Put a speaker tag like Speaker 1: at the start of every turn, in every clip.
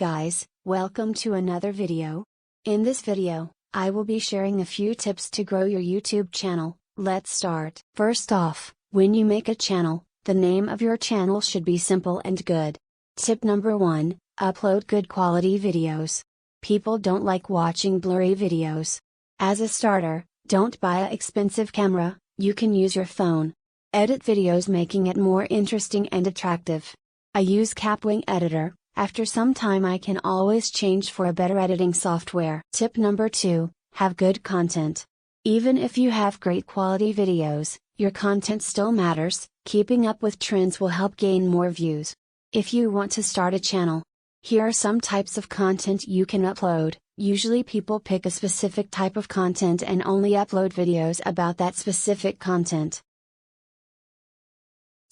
Speaker 1: guys, welcome to another video. In this video, I will be sharing a few tips to grow your YouTube channel. Let's start. First off, when you make a channel, the name of your channel should be simple and good. Tip number 1, upload good quality videos. People don't like watching blurry videos. As a starter, don't buy an expensive camera, you can use your phone. Edit videos making it more interesting and attractive. I use Capwing Editor. After some time I can always change for a better editing software. Tip number 2, have good content. Even if you have great quality videos, your content still matters. Keeping up with trends will help gain more views. If you want to start a channel, here are some types of content you can upload. Usually people pick a specific type of content and only upload videos about that specific content.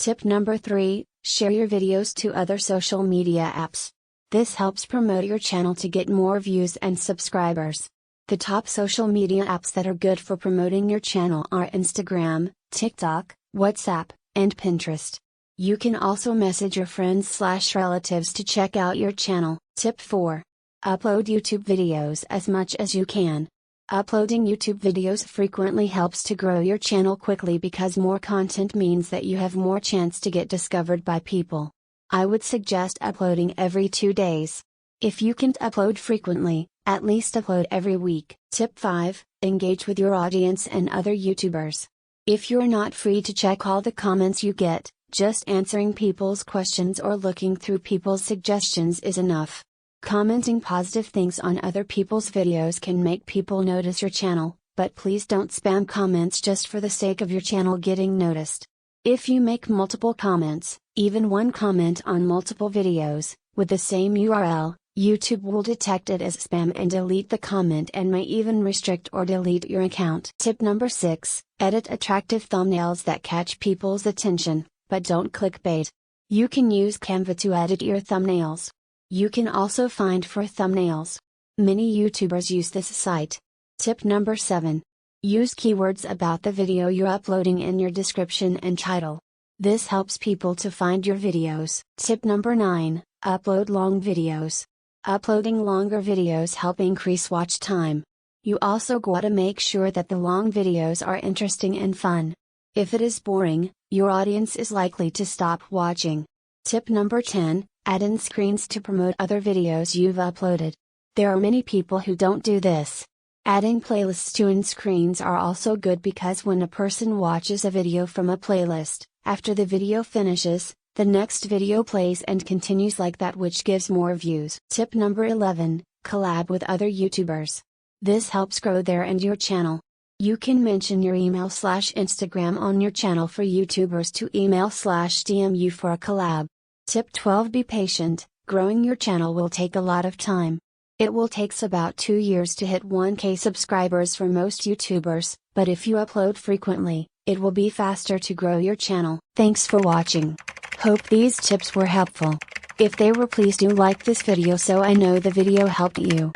Speaker 1: Tip number 3, share your videos to other social media apps. This helps promote your channel to get more views and subscribers. The top social media apps that are good for promoting your channel are Instagram, TikTok, WhatsApp, and Pinterest. You can also message your friends/relatives to check out your channel. Tip 4, upload YouTube videos as much as you can. Uploading YouTube videos frequently helps to grow your channel quickly because more content means that you have more chance to get discovered by people. I would suggest uploading every 2 days. If you can't upload frequently, at least upload every week. Tip 5, engage with your audience and other YouTubers. If you're not free to check all the comments you get, just answering people's questions or looking through people's suggestions is enough. Commenting positive things on other people's videos can make people notice your channel, but please don't spam comments just for the sake of your channel getting noticed. If you make multiple comments, even one comment on multiple videos, with the same URL, YouTube will detect it as spam and delete the comment and may even restrict or delete your account. Tip number 6, edit attractive thumbnails that catch people's attention, but don't clickbait. You can use Canva to edit your thumbnails. You can also find for thumbnails. Many YouTubers use this site. Tip number 7. Use keywords about the video you're uploading in your description and title. This helps people to find your videos. Tip number 9. Upload long videos. Uploading longer videos help increase watch time. You also gotta make sure that the long videos are interesting and fun. If it is boring, your audience is likely to stop watching. Tip number 10. Add in screens to promote other videos you've uploaded. There are many people who don't do this. Adding playlists to end screens are also good because when a person watches a video from a playlist, after the video finishes, the next video plays and continues like that, which gives more views. Tip number 11, collab with other YouTubers. This helps grow their and your channel. You can mention your email/Instagram on your channel for YouTubers to email/DM you for a collab. Tip 12, be patient. Growing your channel will take a lot of time. It will take about 2 years to hit 1K subscribers for most YouTubers, but if you upload frequently, it will be faster to grow your channel. Thanks for watching. Hope these tips were helpful. If they were, please do like this video so I know the video helped you.